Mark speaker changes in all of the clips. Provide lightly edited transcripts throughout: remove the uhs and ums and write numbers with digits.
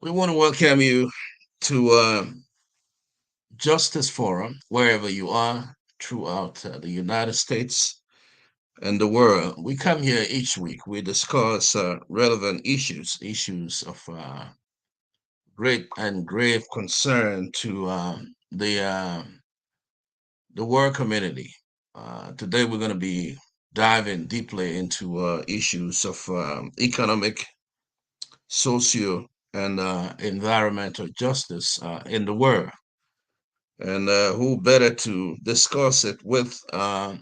Speaker 1: We want to welcome you to Justice Forum, wherever you are throughout the United States and the world. We come here each week. We discuss relevant issues of great and grave concern to the world community. Today, we're going to be diving deeply into issues of economic, socio, and environmental justice in the world. And who better to discuss it with?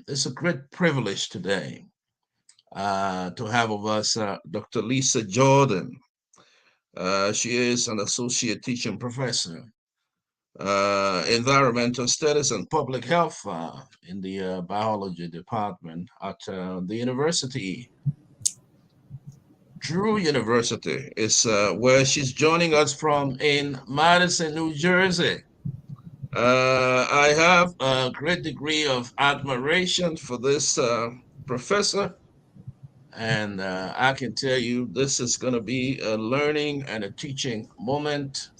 Speaker 1: It's a great privilege today to have with us Dr. Lisa Jordan. She is an associate teaching professor, environmental studies and public health in the biology department at the university. Drew University is where she's joining us from in Madison, New Jersey. I have a great degree of admiration for this professor, and I can tell you this is going to be a learning and a teaching moment.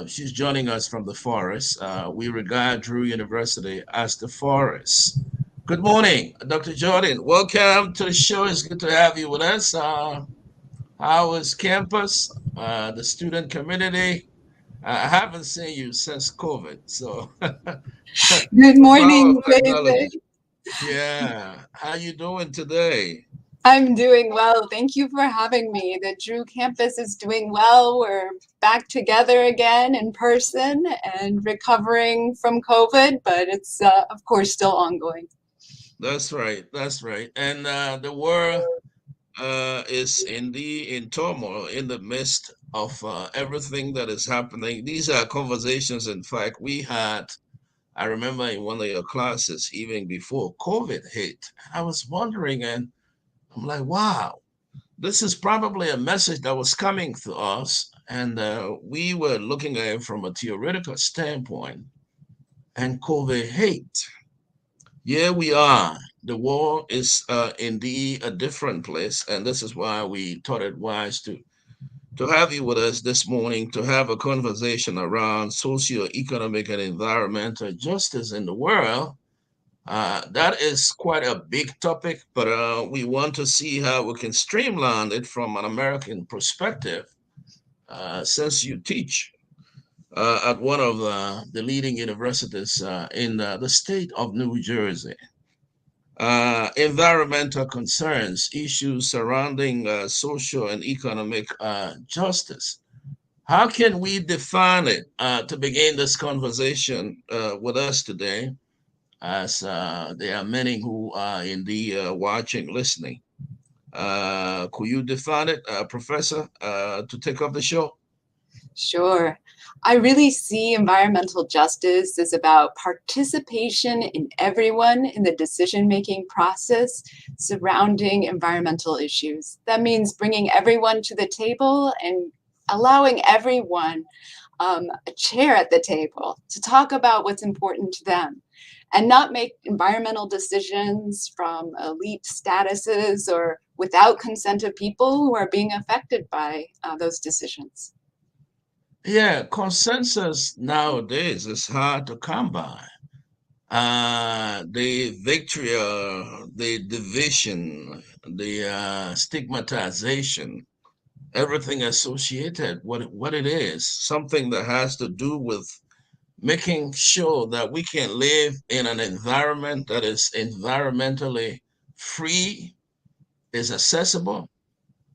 Speaker 1: She's joining us from the forest. We regard Drew University as the forest. Good morning, Dr. Jordan. Welcome to the show. It's good to have you with us. How is campus, the student community? I haven't seen you since COVID, so
Speaker 2: Good
Speaker 1: the power of
Speaker 2: morning,
Speaker 1: technology.
Speaker 2: David.
Speaker 1: Yeah, how you doing today?
Speaker 2: I'm doing well. Thank you for having me. The Drew campus is doing well. We're back together again in person and recovering from COVID, but it's, of course, still ongoing.
Speaker 1: That's right, that's right. And the world is in turmoil in the midst of everything that is happening. These are conversations, in fact, we had. I remember in one of your classes, even before COVID hit, I was wondering, and I'm like, wow, this is probably a message that was coming to us, and we were looking at it from a theoretical standpoint, and COVID hit. Here we are. The war is indeed a different place, and this is why we thought it wise to have you with us this morning to have a conversation around socio-economic and environmental justice in the world. That is quite a big topic, but we want to see how we can streamline it from an American perspective, since you teach at one of the leading universities in the state of New Jersey. Environmental concerns, issues surrounding social and economic justice. How can we define it to begin this conversation with us today? As there are many who are indeed watching, listening. Could you define it, Professor, to take up the show?
Speaker 2: Sure. I really see environmental justice as about participation in everyone in the decision-making process surrounding environmental issues. That means bringing everyone to the table and allowing everyone a chair at the table to talk about what's important to them and not make environmental decisions from elite statuses or without consent of people who are being affected by those decisions.
Speaker 1: Yeah, consensus nowadays is hard to come by. The vitriol, the division, the stigmatization, everything associated what it is, something that has to do with making sure that we can live in an environment that is environmentally free, is accessible,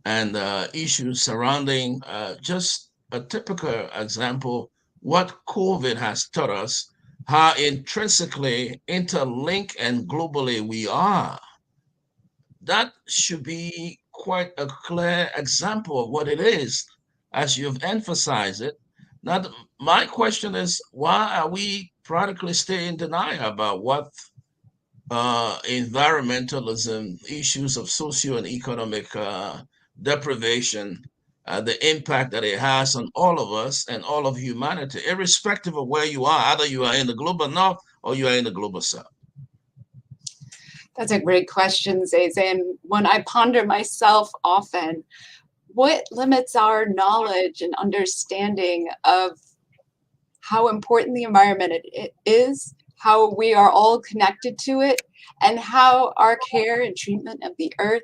Speaker 1: and issues surrounding just a typical example, what COVID has taught us, how intrinsically interlinked and globally we are. That should be quite a clear example of what it is, as you've emphasized it. Now, my question is, why are we practically still in denial about what environmentalism, issues of socio and economic deprivation, the impact that it has on all of us and all of humanity, irrespective of where you are, either you are in the global north or you are in the global south?
Speaker 2: That's a great question, Zaze, and one I ponder myself often. what limits our knowledge and understanding of how important the environment it is, how we are all connected to it, and how our care and treatment of the earth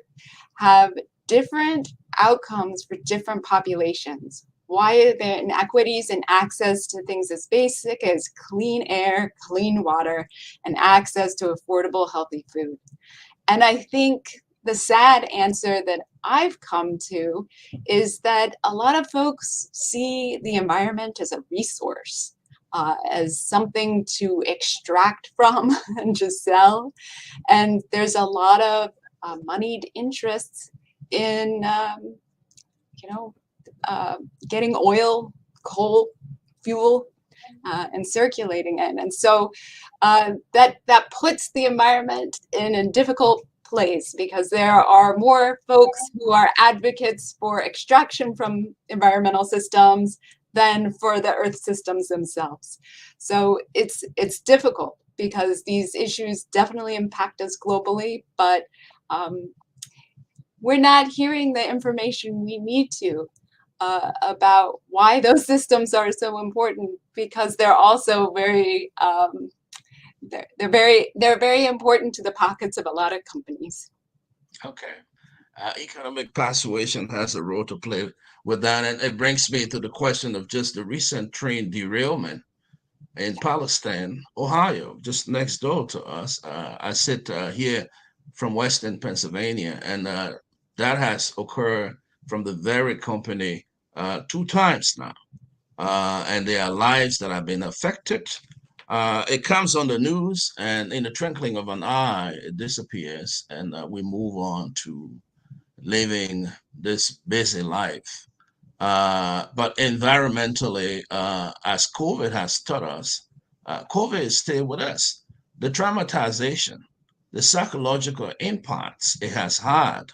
Speaker 2: have different outcomes for different populations. Why are there inequities in access to things as basic as clean air, clean water, and access to affordable, healthy food? And I think the sad answer that I've come to is that a lot of folks see the environment as a resource, as something to extract from and just sell. And there's a lot of moneyed interests in, you know, getting oil, coal, fuel, and circulating it. And so that puts the environment in a difficult place because there are more folks who are advocates for extraction from environmental systems than for the earth systems themselves. So it's difficult because these issues definitely impact us globally, but we're not hearing the information we need to about why those systems are so important, because they're also very they're very important to the pockets of a lot of companies.
Speaker 1: Okay. Economic persuasion has a role to play with that. And it brings me to the question of just the recent train derailment in Palestine, Ohio, just next door to us. I sit here from Western Pennsylvania, and that has occurred from the very company two times now. And there are lives that have been affected. It comes on the news, and in the twinkling of an eye, it disappears, and we move on to living this busy life. But environmentally, as COVID has taught us, COVID is still with us. The traumatization, the psychological impacts it has had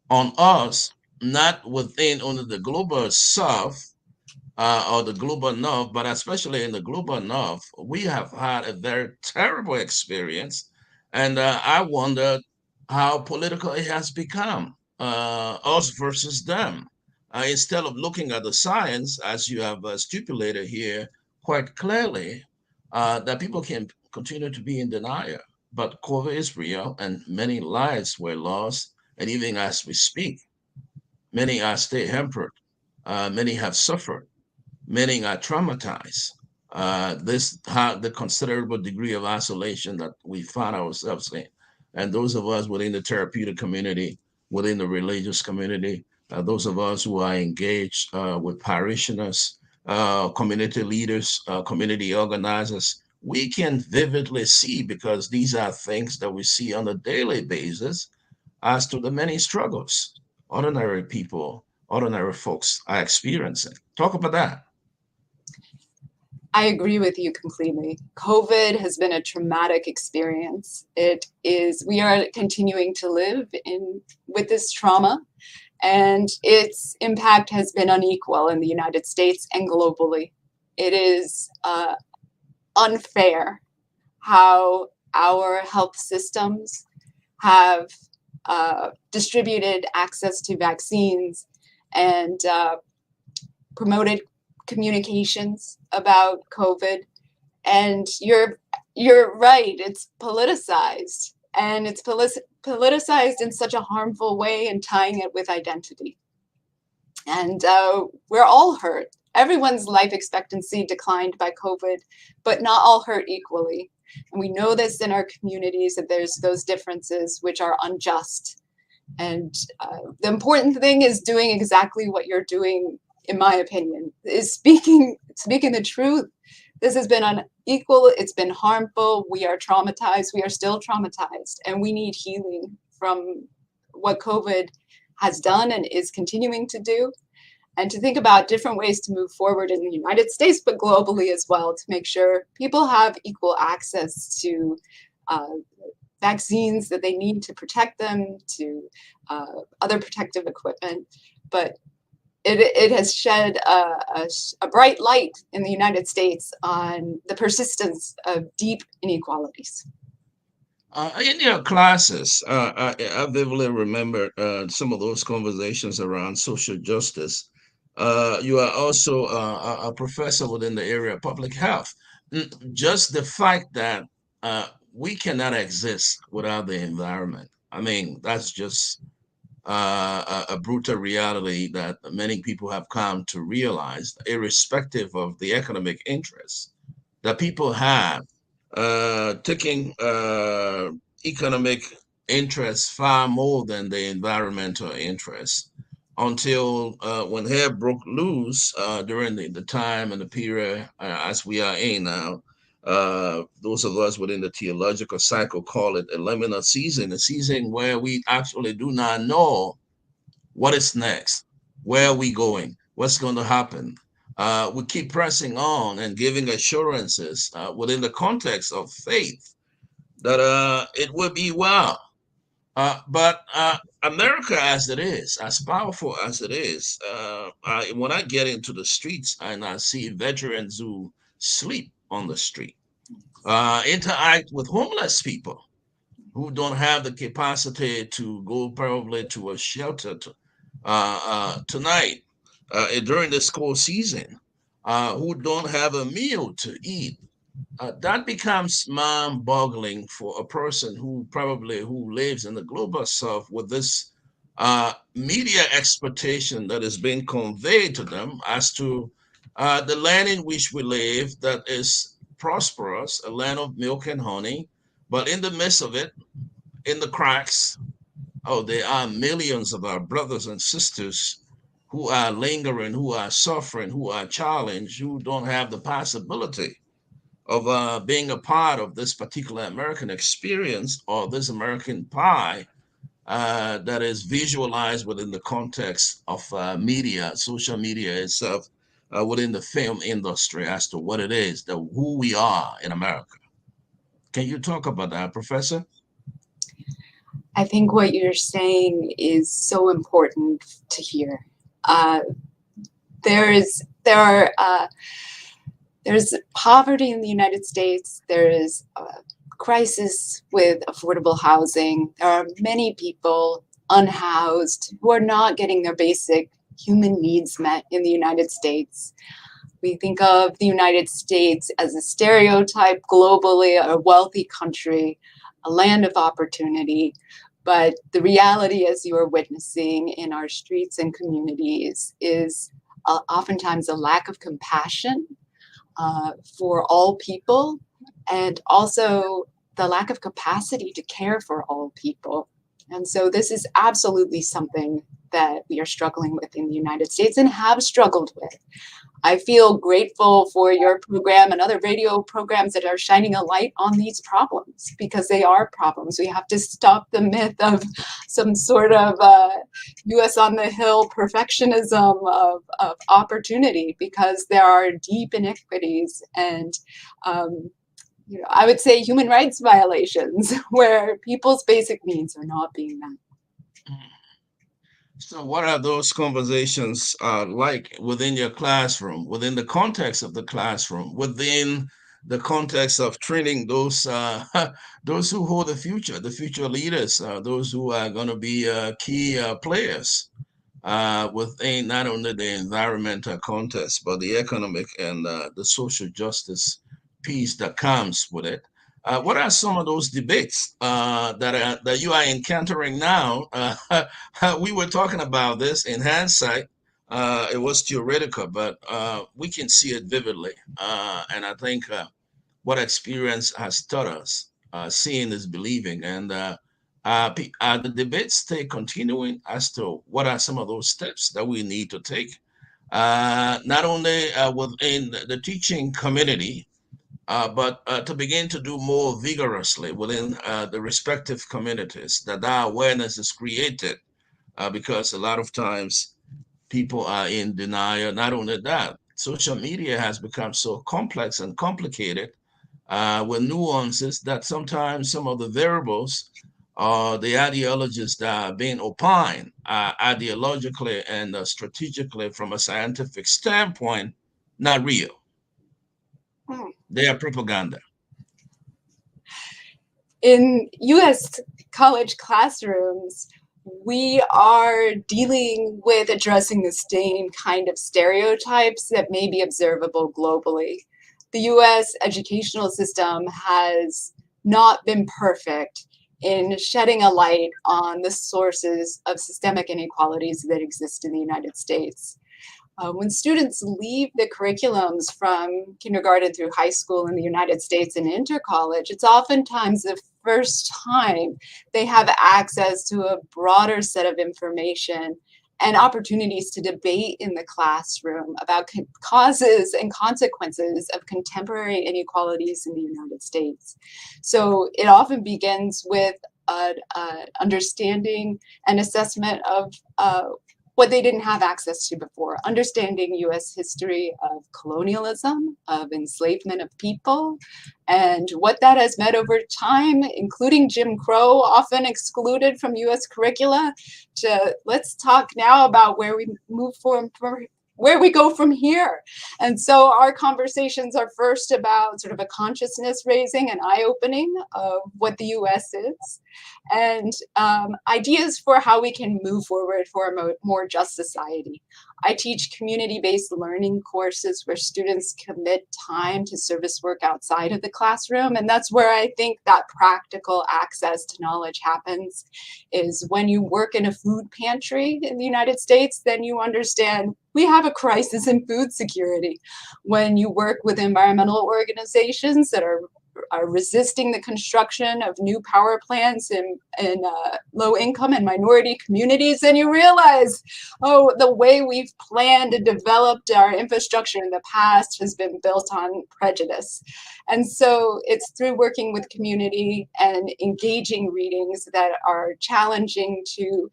Speaker 1: on us, not within only the global south or the global north, but especially in the global north, we have had a very terrible experience. And I wondered how political it has become, us versus them. Instead of looking at the science, as you have stipulated here quite clearly, that people can continue to be in denial. But COVID is real, and many lives were lost. And even as we speak, many are still hampered. Many have suffered. Many are traumatized. The considerable degree of isolation that we find ourselves in, and those of us within the therapeutic community, within the religious community, those of us who are engaged with parishioners, community leaders, community organizers, we can vividly see, because these are things that we see on a daily basis, as to the many struggles ordinary people, ordinary folks are experiencing. Talk about that.
Speaker 2: I agree with you completely. COVID has been a traumatic experience. It is, we are continuing to live in with this trauma, and its impact has been unequal in the United States and globally. It is unfair how our health systems have distributed access to vaccines and promoted communications about COVID. And you're right, it's politicized, and it's politicized in such a harmful way, and tying it with identity. And we're all hurt. Everyone's life expectancy declined by COVID, but not all hurt equally. And we know this in our communities, that there's those differences which are unjust. And the important thing is doing exactly what you're doing, in my opinion, is speaking the truth. This has been unequal. It's been harmful. We are traumatized. We are still traumatized, and we need healing from what COVID has done and is continuing to do, and to think about different ways to move forward in the United States, but globally as well, to make sure people have equal access to vaccines that they need to protect them, to other protective equipment. But it has shed a bright light in the United States on the persistence of deep inequalities.
Speaker 1: In your classes, I vividly remember some of those conversations around social justice. You are also a professor within the area of public health. Just the fact that we cannot exist without the environment. I mean, that's just a brutal reality that many people have come to realize, irrespective of the economic interests that people have, taking economic interests far more than the environmental interests. Until when hair broke loose during the time and the period as we are in now, those of us within the theological cycle call it a liminal season, a season where we actually do not know what is next, where are we going, what's going to happen. We keep pressing on and giving assurances within the context of faith that it will be well. But America, as it is, as powerful as it is, when I get into the streets and I see veterans who sleep on the street, interact with homeless people who don't have the capacity to go probably to a shelter tonight during the school season, who don't have a meal to eat, that becomes mind-boggling for a person who lives in the global south with this media expectation that is being conveyed to them as to the land in which we live that is prosperous, a land of milk and honey, but in the midst of it, in the cracks, oh, there are millions of our brothers and sisters who are lingering, who are suffering, who are challenged, who don't have the possibility of being a part of this particular American experience or this American pie that is visualized within the context of media, social media itself, within the film industry as to what it is, who we are in America. Can you talk about that, Professor?
Speaker 2: I think what you're saying is so important to hear. Uh, there's poverty in the United States. There is a crisis with affordable housing. There are many people unhoused who are not getting their basic human needs met in the United States. We think of the United States as a stereotype globally, a wealthy country, a land of opportunity. But the reality, as you are witnessing in our streets and communities, is oftentimes a lack of compassion for all people, and also the lack of capacity to care for all people. And so this is absolutely something that we are struggling with in the United States and have struggled with. I feel grateful for your program and other radio programs that are shining a light on these problems, because they are problems. We have to stop the myth of some sort of US on the Hill perfectionism of opportunity, because there are deep inequities and I would say human rights violations where people's basic needs are not being met.
Speaker 1: So, what are those conversations like within your classroom, within the context of the classroom, within the context of training those those who hold the future leaders, those who are going to be key players within not only the environmental context but the economic and the social justice piece that comes with it? What are some of those debates that you are encountering now? We were talking about this in hindsight. It was theoretical, but we can see it vividly. And I think what experience has taught us, seeing is believing. And the debates stay continuing as to what are some of those steps that we need to take, not only within the teaching community, but to begin to do more vigorously within the respective communities, that awareness is created, because a lot of times people are in denial. Not only that, social media has become so complex and complicated with nuances that sometimes some of the variables or the ideologies that are being opined ideologically and strategically from a scientific standpoint, not real.
Speaker 2: Hmm.
Speaker 1: They are propaganda.
Speaker 2: In US college classrooms, we are dealing with addressing the same kind of stereotypes that may be observable globally. The US educational system has not been perfect in shedding a light on the sources of systemic inequalities that exist in the United States. When students leave the curriculums from kindergarten through high school in the United States and enter college, it's oftentimes the first time they have access to a broader set of information and opportunities to debate in the classroom about causes and consequences of contemporary inequalities in the United States. So it often begins with an understanding and assessment of what they didn't have access to before, understanding US history of colonialism, of enslavement of people, and what that has meant over time, including Jim Crow, often excluded from US curricula, to let's talk now about where we move from where we go from here. And so our conversations are first about sort of a consciousness raising and eye opening of what the US is, and ideas for how we can move forward for a more just society. I teach community-based learning courses where students commit time to service work outside of the classroom, and that's where I think that practical access to knowledge happens, is when you work in a food pantry in the United States, then you understand we have a crisis in food security. When you work with environmental organizations that are resisting the construction of new power plants in low income and minority communities, and you realize, oh, the way we've planned and developed our infrastructure in the past has been built on prejudice. And so it's through working with community and engaging readings that are challenging to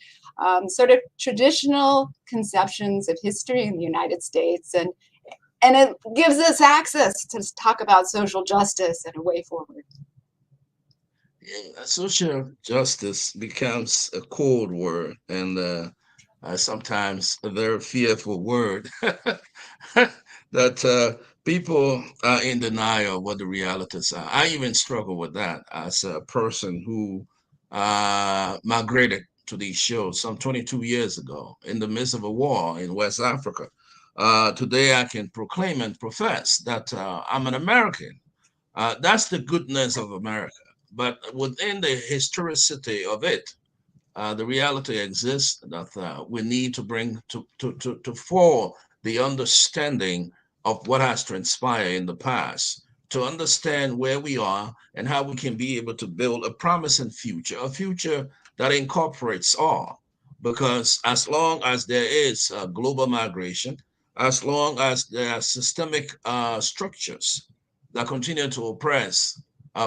Speaker 2: sort of traditional conceptions of history in the United States, and it gives us access to talk about social justice and a way forward.
Speaker 1: Yeah, social justice becomes a cold word and sometimes a very fearful word that people are in denial of what the realities are. I even struggle with that as a person who migrated to these shows some 22 years ago in the midst of a war in West Africa. Today, I can proclaim and profess that I'm an American. That's the goodness of America. But within the historicity of it, the reality exists that we need to bring to fore the understanding of what has transpired in the past, to understand where we are and how we can be able to build a promising future, a future that incorporates all. Because as long as there is global migration, as long as there are systemic structures that continue to oppress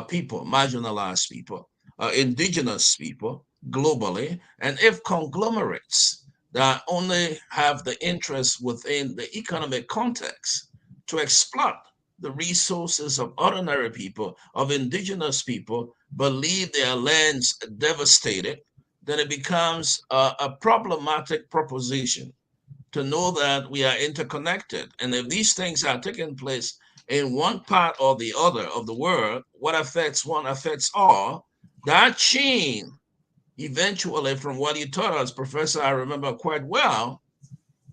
Speaker 1: people, marginalized people, indigenous people, globally, and if conglomerates that only have the interest within the economic context to exploit the resources of ordinary people, of indigenous people, but leave their lands devastated, then it becomes a problematic proposition to know that we are interconnected. And if these things are taking place in one part or the other of the world, what affects one affects all. That chain eventually, from what you taught us, Professor, I remember quite well,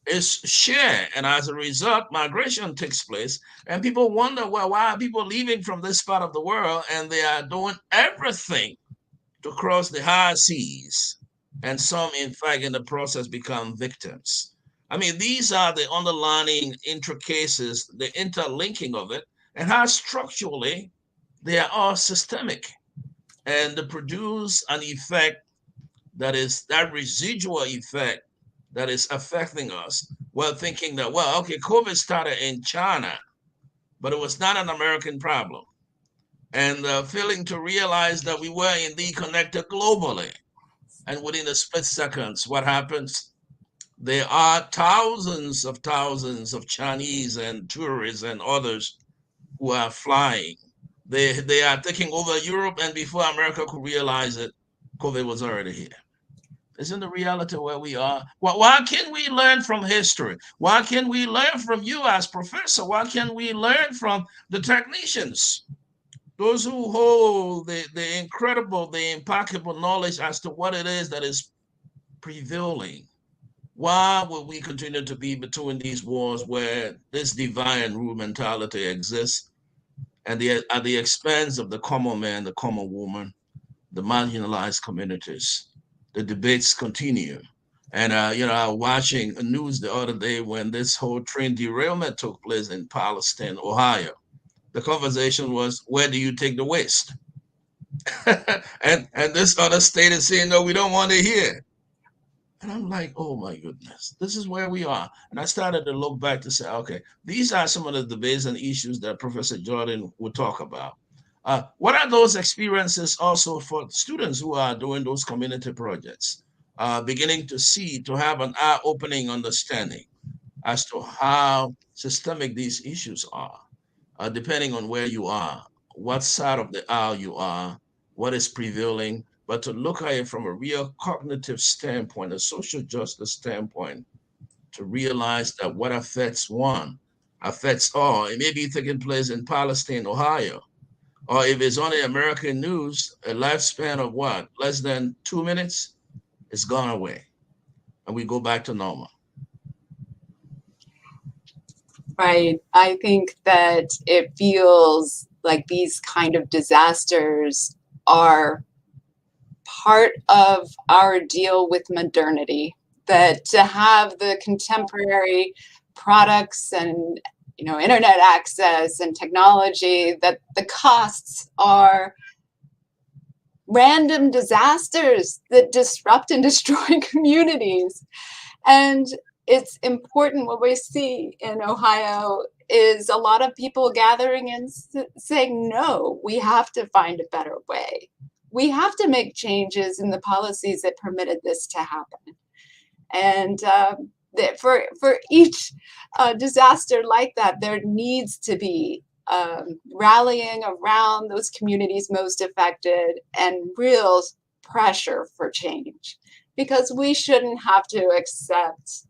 Speaker 1: is shared. And as a result, migration takes place. And people wonder, well, why are people leaving from this part of the world and they are doing everything to cross the high seas? And some, in fact, in the process become victims. I mean, these are the underlying intricacies, the interlinking of it, and how structurally they are all systemic and they produce an effect that is that residual effect that is affecting us. Well, thinking that, well, okay, COVID started in China, but it was not an American problem. And failing to realize that we were indeed connected globally. And within a split seconds, what happens? There are thousands of Chinese and tourists and others who are flying. They are taking over Europe, and before America could realize it, COVID was already here. Isn't the reality where we are? Why can't we learn from history? Why can't we learn from you as professor? Why can't we learn from the technicians those who hold the incredible, the impeccable knowledge as to what it is that is prevailing. Why would we continue to be between these wars where this divide and rule mentality exists and at the expense of the common man, the common woman, the marginalized communities? The debates continue. And, I was watching news the other day when this whole train derailment took place in Palestine, Ohio. The conversation was, where do you take the waste? And this other state is saying, no, we don't want to hear. And I'm like, oh my goodness, this is where we are. And I started to look back to say, okay, these are some of the debates and issues that Professor Jordan would talk about. What are those experiences also for students who are doing those community projects, beginning to see, to have an eye-opening understanding as to how systemic these issues are, depending on where you are, what side of the aisle you are, what is prevailing, but to look at it from a real cognitive standpoint, a social justice standpoint, to realize that what affects one affects all. It may be taking place in Palestine, Ohio, or if it's on the American news, a lifespan of what? Less than 2 minutes, it's gone away. And we go back to normal.
Speaker 2: Right. I think that it feels like these kind of disasters are part of our deal with modernity, that to have the contemporary products and internet access and technology, that the costs are random disasters that disrupt and destroy communities. And it's important, what we see in Ohio is a lot of people gathering and saying, no, we have to find a better way. We have to make changes in the policies that permitted this to happen. And for each disaster like that, there needs to be rallying around those communities most affected and real pressure for change, because we shouldn't have to accept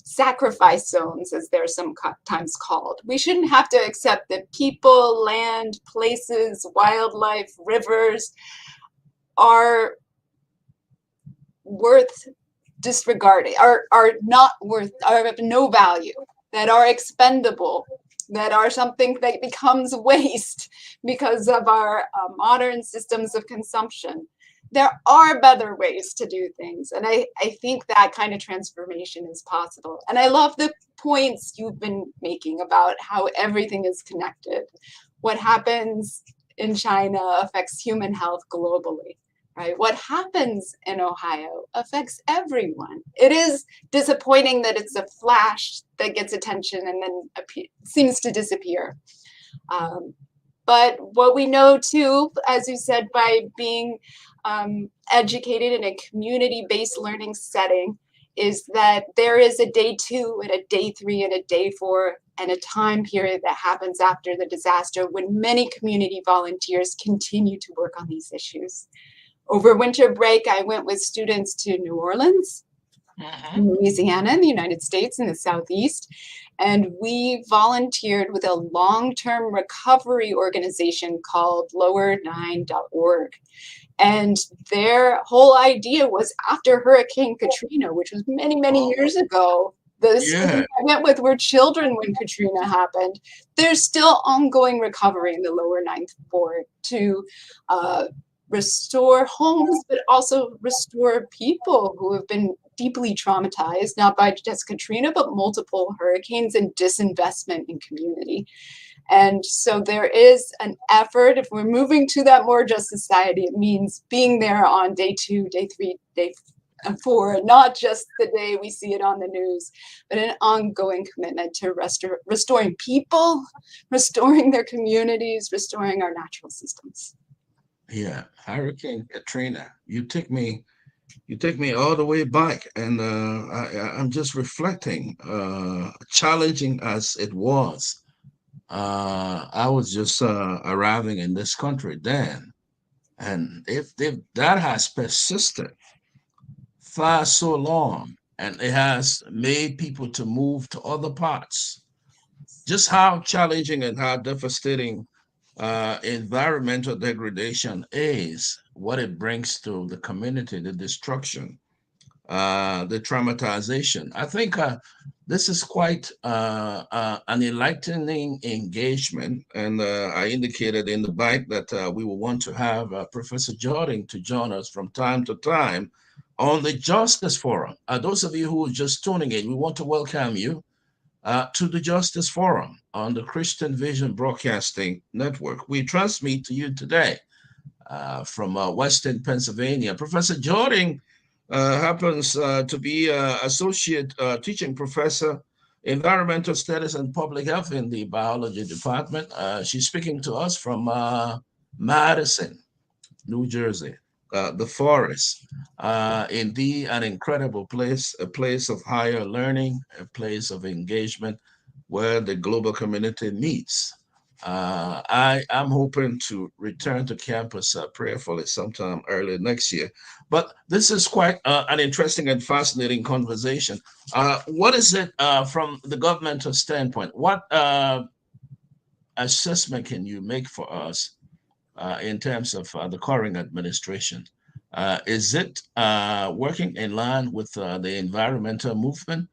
Speaker 2: sacrifice zones, as they're sometimes called. We shouldn't have to accept that people, land, places, wildlife, rivers are worth disregarding, are not worth, are of no value, that are expendable, that are something that becomes waste because of our modern systems of consumption. There are better ways to do things. And I think that kind of transformation is possible. And I love the points you've been making about how everything is connected. What happens in China affects human health globally, right? What happens in Ohio affects everyone. It is disappointing that it's a flash that gets attention and then seems to disappear. But what we know too, as you said, by being educated in a community-based learning setting, is that there is a day 2 and a day 3 and a day 4 and a time period that happens after the disaster when many community volunteers continue to work on these issues. Over winter break, I went with students to New Orleans, Louisiana, in the United States, in the Southeast, and we volunteered with a long-term recovery organization called lower9.org. And their whole idea was, after Hurricane Katrina, which was many, many years ago, the students I went with were children when Katrina happened. There's still ongoing recovery in the lower ninth ward to restore homes, but also restore people who have been deeply traumatized, not by just Katrina, but multiple hurricanes and disinvestment in community. And so there is an effort. If we're moving to that more just society, it means being there on day 2, day 3, day 4, not just the day we see it on the news, but an ongoing commitment to restoring people, restoring their communities, restoring our natural systems.
Speaker 1: Yeah, Hurricane Katrina. You take me all the way back, and I'm just reflecting, challenging as it was. I was just arriving in this country then, and if that has persisted for so long, and it has made people to move to other parts, just how challenging and how devastating environmental degradation is what it brings to the community, the destruction, the traumatization. I think this is quite an enlightening engagement. And I indicated in the bike that we will want to have Professor Jordan to join us from time to time on the Justice Forum. Those of you who are just tuning in, we want to welcome you to the Justice Forum on the Christian Vision Broadcasting Network. We transmit to you today from Western Pennsylvania. Professor Jordan happens to be associate teaching professor, environmental studies and public health in the biology department. She's speaking to us from Madison, New Jersey. The forest, indeed an incredible place, a place of higher learning, a place of engagement where the global community meets. I am hoping to return to campus prayerfully sometime early next year. But this is quite an interesting and fascinating conversation. What is it from the governmental standpoint? What assessment can you make for us in terms of the current administration? Is it working in line with the environmental movement?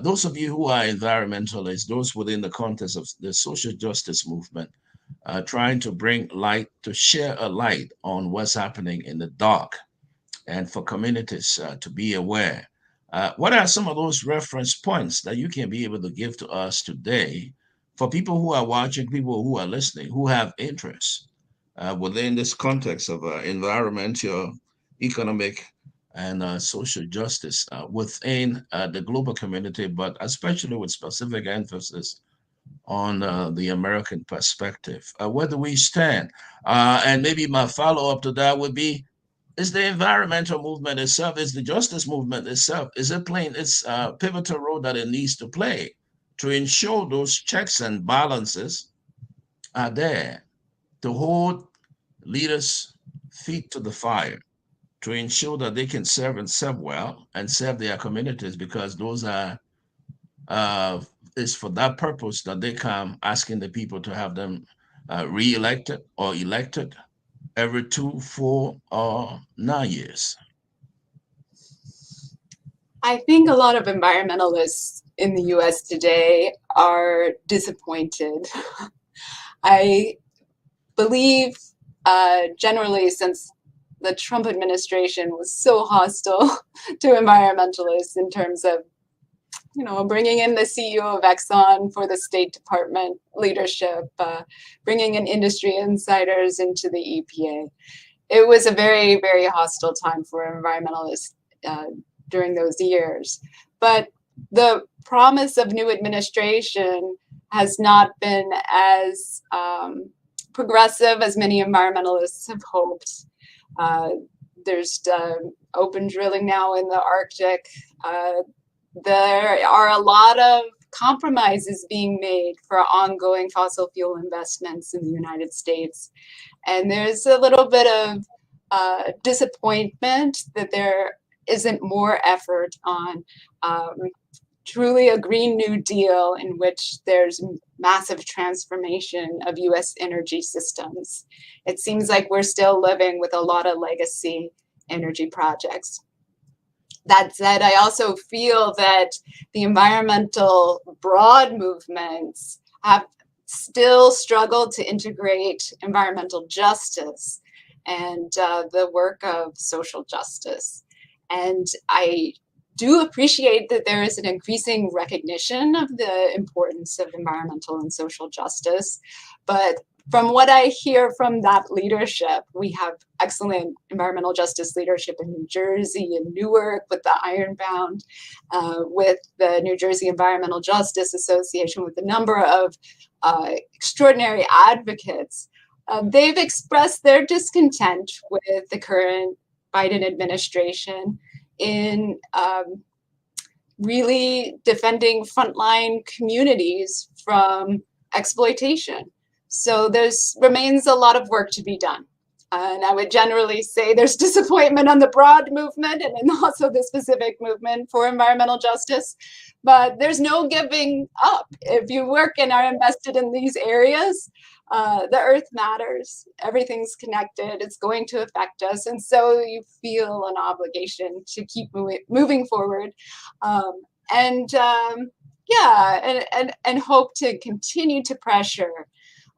Speaker 1: Those of you who are environmentalists, those within the context of the social justice movement, trying to bring light, to share a light on what's happening in the dark, and for communities to be aware. What are some of those reference points that you can be able to give to us today for people who are watching, people who are listening, who have interest within this context of environmental, economic, and social justice within the global community, but especially with specific emphasis on the American perspective? Where do we stand? And maybe my follow up to that would be, is the environmental movement itself, is the justice movement itself, is it playing its pivotal role that it needs to play to ensure those checks and balances are there to hold leaders' feet to the fire, to ensure that they can serve and serve well and serve their communities, because those are it's for that purpose that they come asking the people to have them re-elected or elected every 2, 4, or 9 years.
Speaker 2: I think a lot of environmentalists in the US today are disappointed. I believe generally, since the Trump administration was so hostile to environmentalists in terms of, bringing in the CEO of Exxon for the State Department leadership, bringing in industry insiders into the EPA. It was a very, very hostile time for environmentalists during those years. But the promise of new administration has not been as progressive as many environmentalists have hoped. There's open drilling now in the Arctic. There are a lot of compromises being made for ongoing fossil fuel investments in the United States. And there's a little bit of disappointment that there isn't more effort on truly a Green New Deal in which there's massive transformation of US energy systems. It seems like we're still living with a lot of legacy energy projects. That said, I also feel that the environmental broad movements have still struggled to integrate environmental justice and the work of social justice. And I do appreciate that there is an increasing recognition of the importance of environmental and social justice. But from what I hear from that leadership, we have excellent environmental justice leadership in New Jersey and Newark with the Ironbound, with the New Jersey Environmental Justice Association, with a number of extraordinary advocates. They've expressed their discontent with the current Biden administration in really defending frontline communities from exploitation. So there's remains a lot of work to be done. And I would generally say there's disappointment on the broad movement and then also the specific movement for environmental justice. But there's no giving up. If you work and are invested in these areas, the earth matters. Everything's connected. It's going to affect us. And so you feel an obligation to keep moving forward. Um, and hope to continue to pressure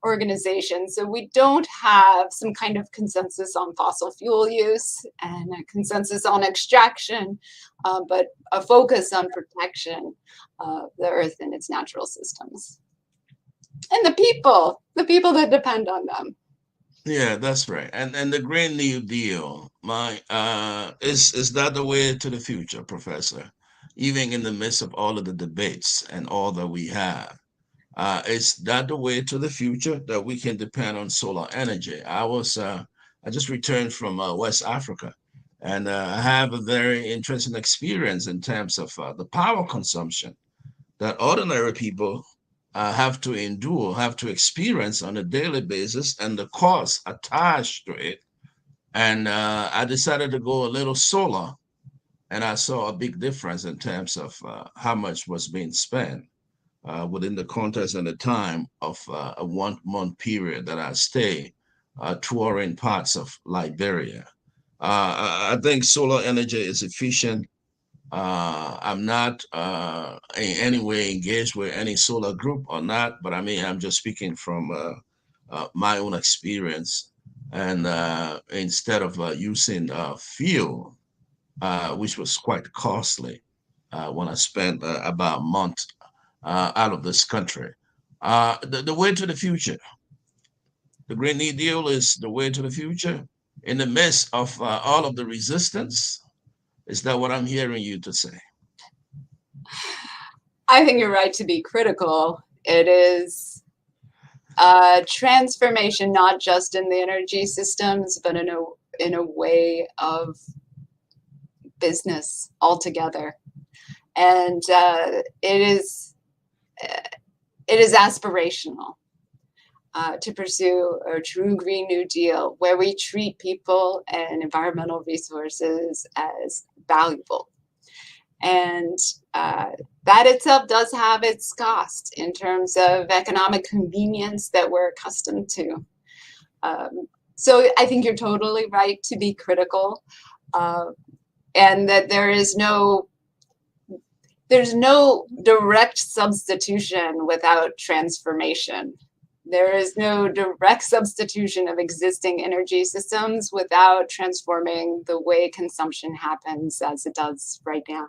Speaker 2: organizations. So we don't have some kind of consensus on fossil fuel use and a consensus on extraction, but a focus on protection of the earth and its natural systems. And the people that depend on them.
Speaker 1: Yeah, that's right. And the Green New Deal, my is that the way to the future, Professor? Even in the midst of all of the debates and all that we have, is that the way to the future that we can depend on solar energy? I just returned from West Africa, and I have a very interesting experience in terms of the power consumption that ordinary people have to endure, have to experience on a daily basis, and the cost attached to it. And I decided to go a little solar, and I saw a big difference in terms of how much was being spent within the context and the time of a 1 month period that I stay touring parts of Liberia. I think solar energy is efficient. I'm not in any way engaged with any solar group or not, but I mean, I'm just speaking from my own experience. And instead of using fuel, which was quite costly when I spent about a month out of this country. The way to the future, the Green New Deal is the way to the future in the midst of all of the resistance. Is that what I'm hearing you to say?
Speaker 2: I think you're right to be critical. It is a transformation, not just in the energy systems, but in a way of business altogether. And it is aspirational to pursue a true Green New Deal where we treat people and environmental resources as valuable. And that itself does have its cost in terms of economic convenience that we're accustomed to. So I think you're totally right to be critical, and that there's no direct substitution without transformation. There is no direct substitution of existing energy systems without transforming the way consumption happens as it does right now.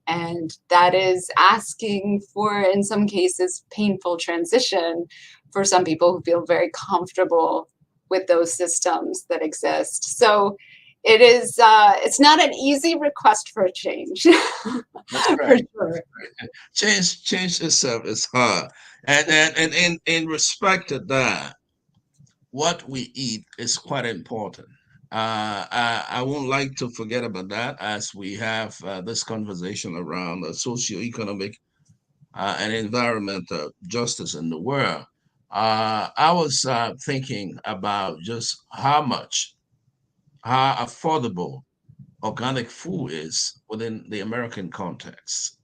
Speaker 2: And that is asking for, in some cases, painful transition for some people who feel very comfortable with those systems that exist. So it is, it's not an easy request for a change.
Speaker 1: That's
Speaker 2: For
Speaker 1: right.
Speaker 2: sure.
Speaker 1: Change itself is hard. And in respect to that, what we eat is quite important. I won't like to forget about that as we have this conversation around socioeconomic and environmental justice in the world. I was thinking about just how affordable organic food is within the American context.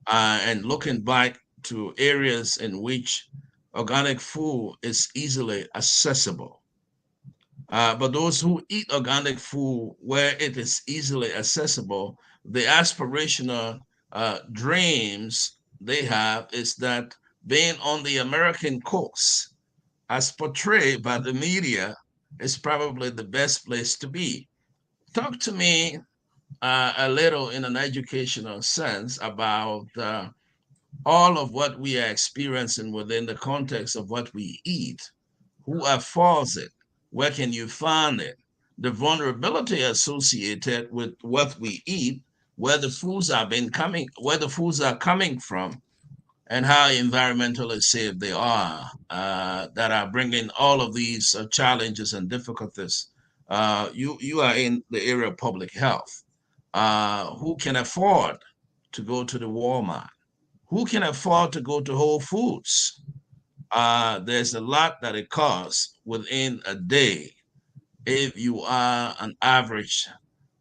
Speaker 1: And looking back to areas in which organic food is easily accessible. But those who eat organic food where it is easily accessible, the aspirational dreams they have is that being on the American coast, as portrayed by the media, is probably the best place to be. Talk to me a little in an educational sense about all of what we are experiencing within the context of what we eat. Who affords it? Where can you find it? The vulnerability associated with what we eat, where the foods are coming from, and how environmentally safe they are, that are bringing all of these challenges and difficulties. You are in the area of public health. Who can afford to go to the Walmart? Who can afford to go to Whole Foods? There's a lot that it costs within a day if you are an average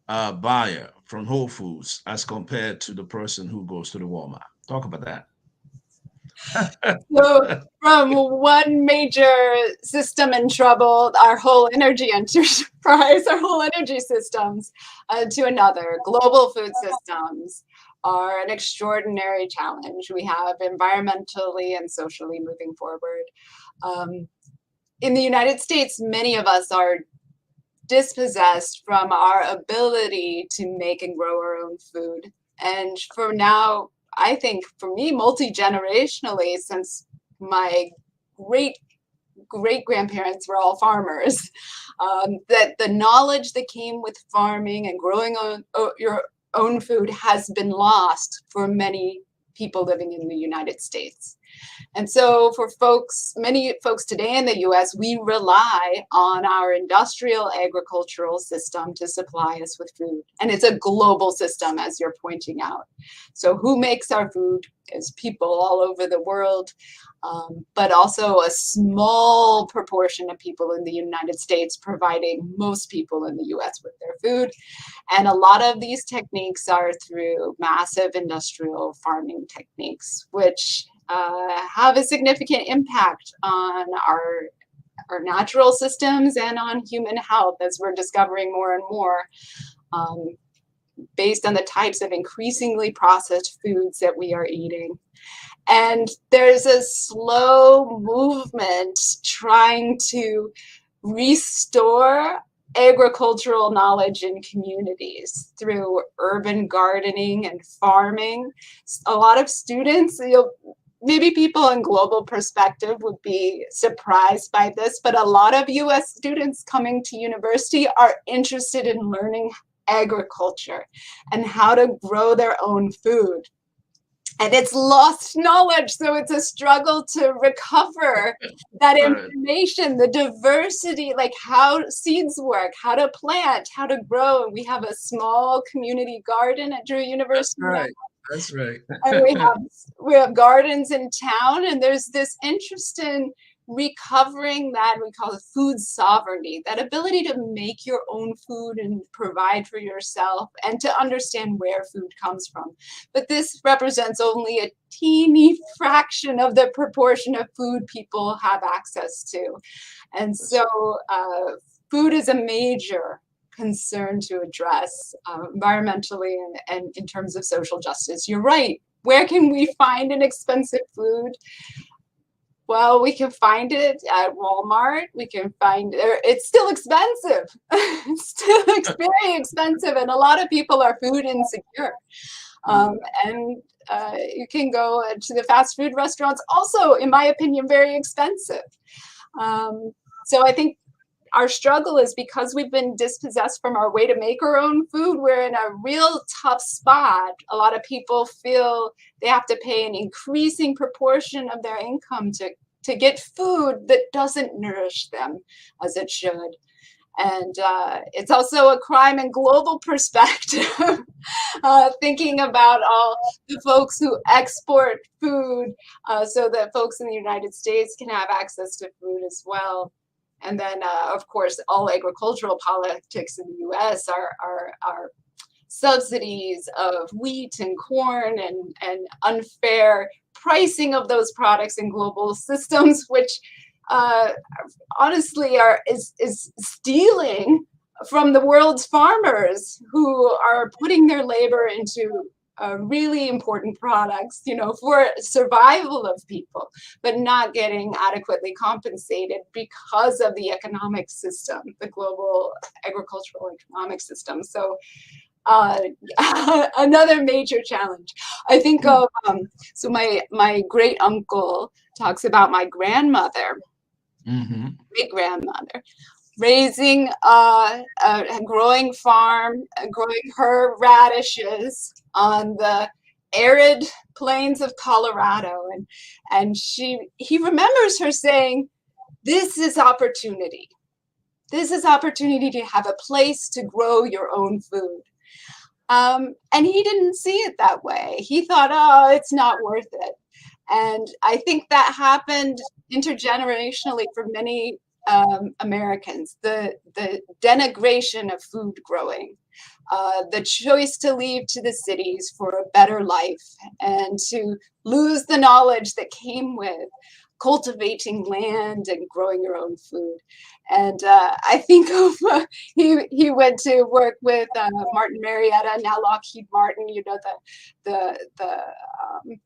Speaker 1: buyer from Whole Foods as compared to the person who goes to the Walmart? Talk about that.
Speaker 2: So from one major system in trouble, our whole energy enterprise, our whole energy systems, to another, global food systems are an extraordinary challenge we have environmentally and socially moving forward. In the United States, many of us are dispossessed from our ability to make and grow our own food. And for now, I think for me, multi-generationally, since my great great grandparents were all farmers, that the knowledge that came with farming and growing your own food has been lost for many people living in the United States. And so for many folks today in the US, we rely on our industrial agricultural system to supply us with food. And it's a global system, as you're pointing out. So who makes our food is people all over the world, but also a small proportion of people in the United States providing most people in the US with their food. And a lot of these techniques are through massive industrial farming techniques, which have a significant impact on our natural systems and on human health, as we're discovering more and more, based on the types of increasingly processed foods that we are eating. And there's a slow movement trying to restore agricultural knowledge in communities through urban gardening and farming. A lot of students, maybe people in global perspective would be surprised by this, but a lot of US students coming to university are interested in learning agriculture and how to grow their own food. And it's lost knowledge, so it's a struggle to recover that information, the diversity, like how seeds work, how to plant, how to grow. And we have a small community garden at Drew University.
Speaker 1: That's right. That's right.
Speaker 2: And we have gardens in town, and there's this interest in recovering that we call it food sovereignty, that ability to make your own food and provide for yourself and to understand where food comes from. But this represents only a teeny fraction of the proportion of food people have access to. And so food is a major concern to address environmentally and in terms of social justice. You're right. Where can we find inexpensive food? Well, we can find it at Walmart. We can find it's still expensive. It's still very expensive, and a lot of people are food insecure. And you can go to the fast food restaurants, also, in my opinion, very expensive. So I think our struggle is because we've been dispossessed from our way to make our own food, we're in a real tough spot. A lot of people feel they have to pay an increasing proportion of their income to get food that doesn't nourish them as it should. And it's also a crime in global perspective, thinking about all the folks who export food so that folks in the United States can have access to food as well. And then, of course, all agricultural politics in the U.S. are subsidies of wheat and corn and unfair pricing of those products in global systems, which honestly is stealing from the world's farmers who are putting their labor into really important products, for survival of people, but not getting adequately compensated because of the economic system, the global agricultural economic system. So another major challenge. I think of, so my great uncle talks about my grandmother, great grandmother, raising a growing farm, growing her radishes on the arid plains of Colorado. And he remembers her saying, this is opportunity. This is opportunity to have a place to grow your own food. And he didn't see it that way. He thought, oh, it's not worth it. And I think that happened intergenerationally for many Americans, the denigration of food growing, the choice to leave to the cities for a better life and to lose the knowledge that came with cultivating land and growing your own food. And I think of he went to work with Martin Marietta, now Lockheed Martin, you know, the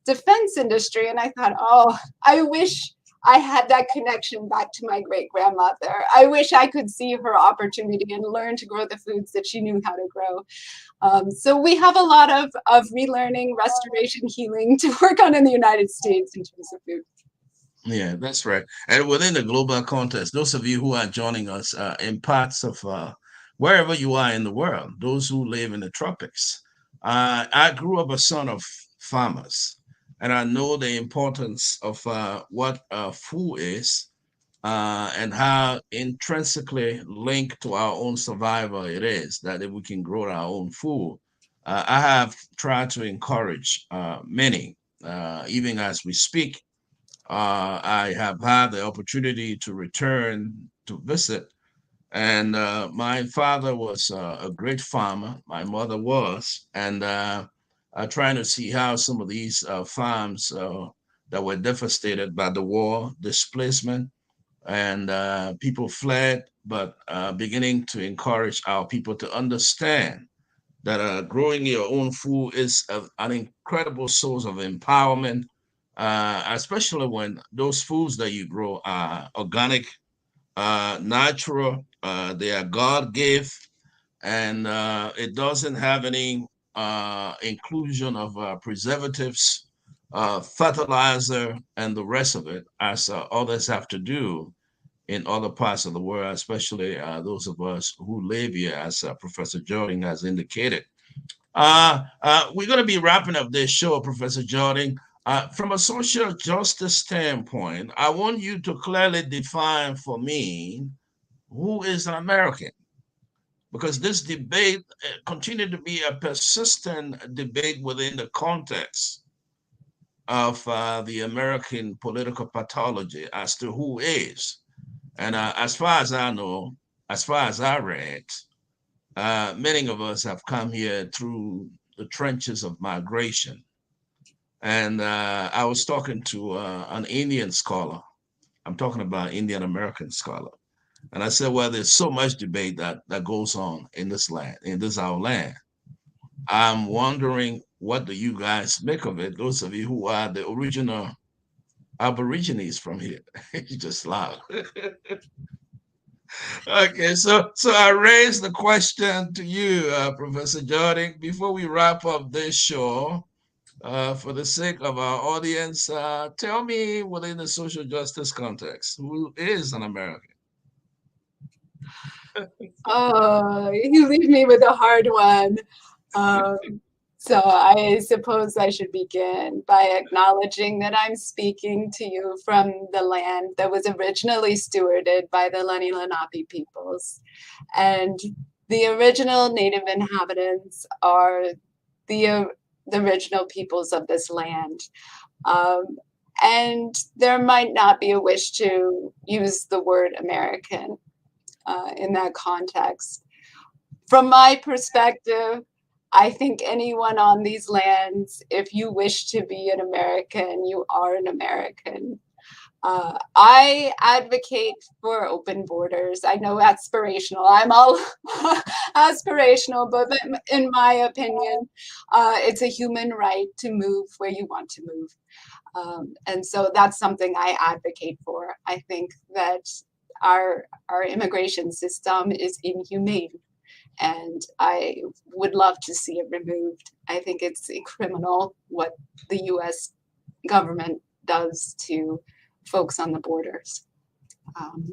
Speaker 2: defense industry. And I thought, oh, I wish I had that connection back to my great grandmother. I wish I could see her opportunity and learn to grow the foods that she knew how to grow. So we have a lot of relearning, restoration, healing to work on in the United States in terms of food.
Speaker 1: Yeah, that's right. And within the global context, those of you who are joining us in parts of wherever you are in the world, those who live in the tropics, I grew up a son of farmers, and I know the importance of what food is and how intrinsically linked to our own survival it is that if we can grow our own food. I have tried to encourage many, even as we speak. I have had the opportunity to return to visit, and my father was a great farmer. My mother was, and trying to see how some of these farms that were devastated by the war, displacement, and people fled, but beginning to encourage our people to understand that growing your own food is an incredible source of empowerment, especially when those foods that you grow are organic, natural, they are God given, and it doesn't have any inclusion of preservatives, fertilizer, and the rest of it, as others have to do in other parts of the world, especially those of us who live here, as Professor Jordan has indicated. We're going to be wrapping up this show, Professor Jordan. From a social justice standpoint, I want you to clearly define for me who is an American, because this debate continued to be a persistent debate within the context of the American political pathology as to who is. And as far as I know, as far as I read, many of us have come here through the trenches of migration. And I was talking to an Indian scholar. I'm talking about Indian American scholar. And I said, well, there's so much debate that goes on in this land, in this our land. I'm wondering, what do you guys make of it? Those of you who are the original Aborigines from here. You just laugh. Okay, so I raised the question to you, Professor Jordan, before we wrap up this show. For the sake of our audience, tell me within the social justice context, who is an American?
Speaker 2: Oh, you leave me with a hard one. So I suppose I should begin by acknowledging that I'm speaking to you from the land that was originally stewarded by the Lenni Lenape peoples. And the original native inhabitants are the original peoples of this land. And there might not be a wish to use the word American in that context. From my perspective, I think anyone on these lands, if you wish to be an American, you are an American. I advocate for open borders. I know aspirational. I'm all aspirational, but in my opinion, it's a human right to move where you want to move. And so that's something I advocate for. I think that our immigration system is inhumane, and I would love to see it removed. I think it's criminal what the US government does to folks on the borders.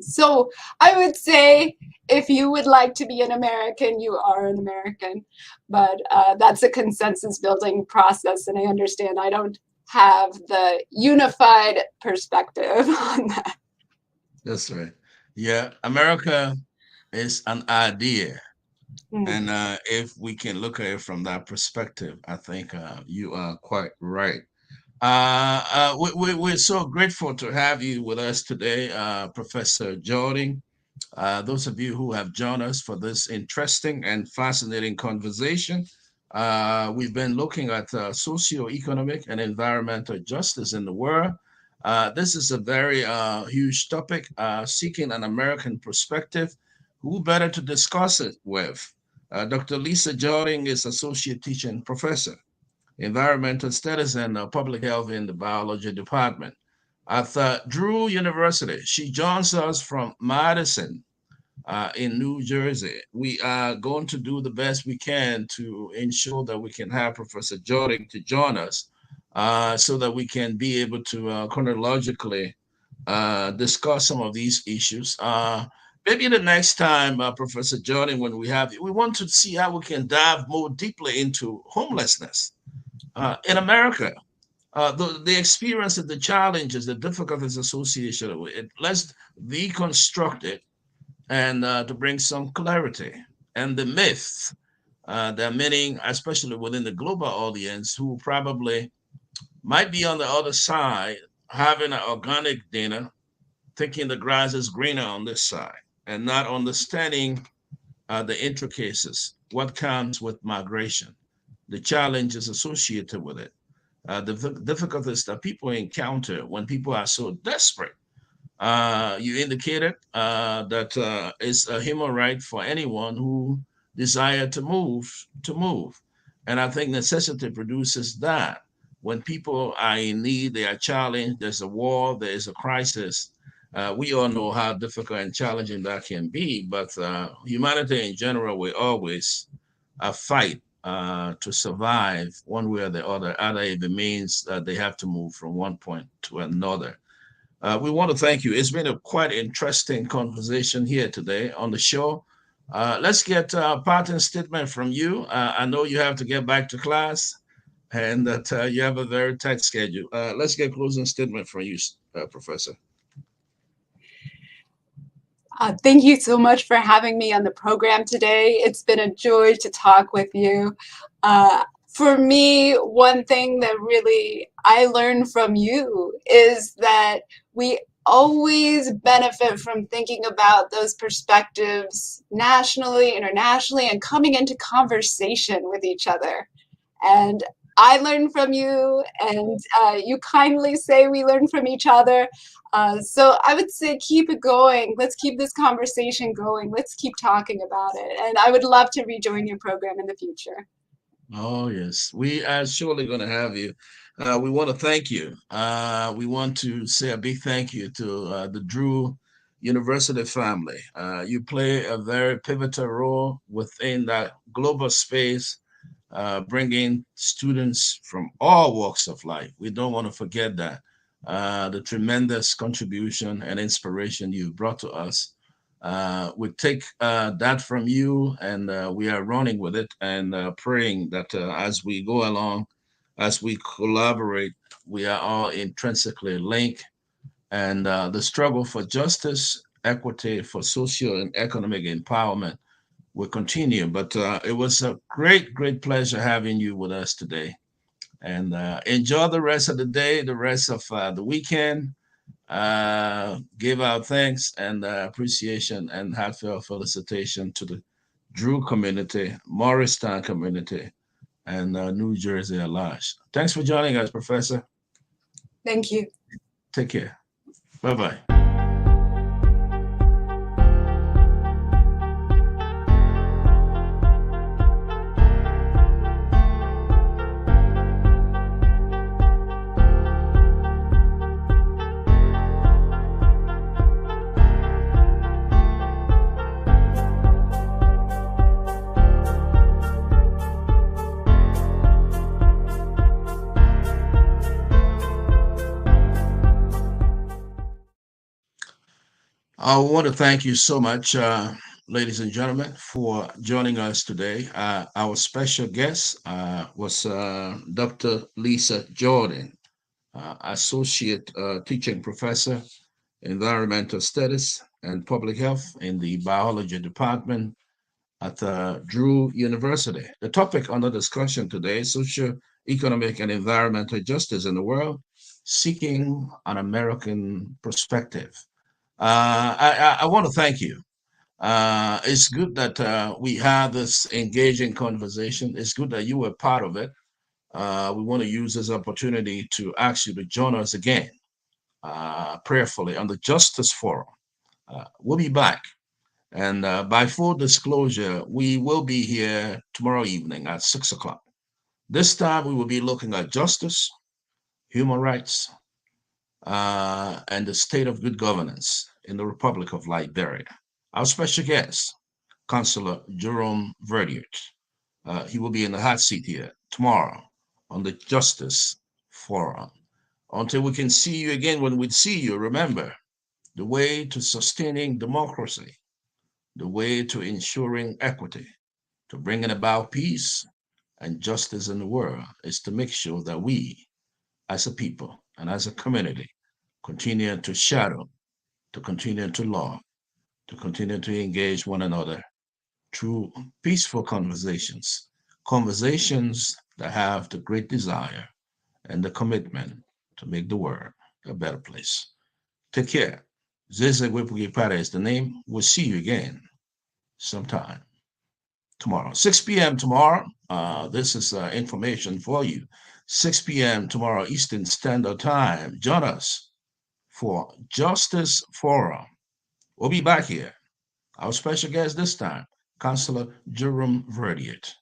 Speaker 2: So I would say, if you would like to be an American, you are an American, but that's a consensus building process, and I understand I don't have the unified perspective on that.
Speaker 1: That's right. Yeah, America is an idea. And if we can look at it from that perspective, I think you are quite right. We're so grateful to have you with us today, Professor Jordan. Those of you who have joined us for this interesting and fascinating conversation, we've been looking at socio-economic and environmental justice in the world. This is a very huge topic, seeking an American perspective. Who better to discuss it with? Dr. Lisa Jordan is Associate Teaching Professor, Environmental Studies and Public Health in the Biology Department at Drew University. She joins us from Madison, in New Jersey. We are going to do the best we can to ensure that we can have Professor Jordan to join us, so that we can be able to chronologically discuss some of these issues. Maybe the next time, Professor Jordan, when we have you, we want to see how we can dive more deeply into homelessness in America. The experience and the challenges, the difficulties associated with it. Let's deconstruct it and to bring some clarity. And the myth, there are many, especially within the global audience, who probably might be on the other side having an organic dinner, thinking the grass is greener on this side, and not understanding the intricacies, what comes with migration, the challenges associated with it, the difficulties that people encounter when people are so desperate. You indicated that it's a human right for anyone who desire to move. And I think necessity produces that. When people are in need, they are challenged, there's a war, there is a crisis. We all know how difficult and challenging that can be, but humanity in general will always fight to survive one way or the other, either it means that they have to move from one point to another. We want to thank you. It's been a quite interesting conversation here today on the show. Let's get a parting statement from you. I know you have to get back to class and that you have a very tight schedule. Let's get a closing statement from you, Professor.
Speaker 2: Thank you so much for having me on the program today. It's been a joy to talk with you. For me, one thing that really I learned from you is that we always benefit from thinking about those perspectives nationally, internationally, and coming into conversation with each other. And I learn from you, and you kindly say we learn from each other. So I would say keep it going. Let's keep this conversation going. Let's keep talking about it. And I would love to rejoin your program in the future.
Speaker 1: Oh, yes. We are surely going to have you. We want to thank you. We want to say a big thank you to the Drew University family. You play a very pivotal role within that global space, bringing students from all walks of life. We don't want to forget that. The tremendous contribution and inspiration you've brought to us. We take that from you and we are running with it and praying that as we go along, as we collaborate, we are all intrinsically linked. And the struggle for justice, equity, for social and economic empowerment will continue. But it was a great, great pleasure having you with us today. And enjoy the rest of the day, the rest of the weekend. Give our thanks and appreciation and heartfelt felicitation to the Drew community, Morristown community, and New Jersey at large. Thanks for joining us, Professor.
Speaker 2: Thank you.
Speaker 1: Take care. Bye bye. I want to thank you so much, ladies and gentlemen, for joining us today. Our special guest was Dr. Lisa Jordan, Associate Teaching Professor, Environmental Studies and Public Health in the Biology Department at Drew University. The topic under discussion today is social economic and environmental justice in the world, seeking an American perspective. I want to thank you. It's good that we had this engaging conversation. It's good that you were part of it. We want to use this opportunity to ask you to join us again, prayerfully, on the Justice Forum. We'll be back. And by full disclosure, we will be here tomorrow evening at 6 o'clock. This time, we will be looking at justice, human rights, and the state of good governance in the Republic of Liberia. Our special guest, Councillor Jerome Verdiert. He will be in the hot seat here tomorrow on the Justice Forum. Until we can see you again, when we see you, remember the way to sustaining democracy, the way to ensuring equity, to bringing about peace and justice in the world is to make sure that we, as a people and as a community, continue to shadow, to continue to love, to continue to engage one another through peaceful conversations, conversations that have the great desire and the commitment to make the world a better place. Take care. Zeze Wepugipara is the name. We'll see you again sometime tomorrow. 6 p.m. tomorrow. This is information for you. 6 p.m. tomorrow, Eastern Standard Time. Join us for Justice Forum. We'll be back here. Our special guest this time, Councillor Jerome Verdiert.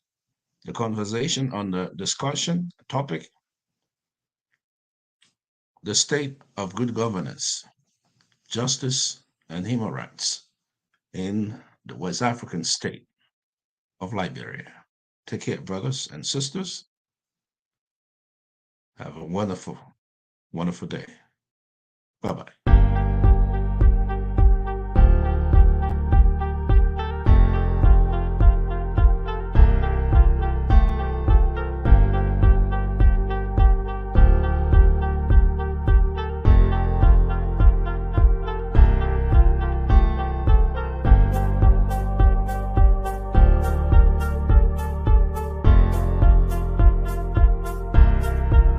Speaker 1: The conversation on the discussion topic, the state of good governance, justice, and human rights in the West African state of Liberia. Take care, brothers and sisters. Have a wonderful, wonderful day. Bye-bye.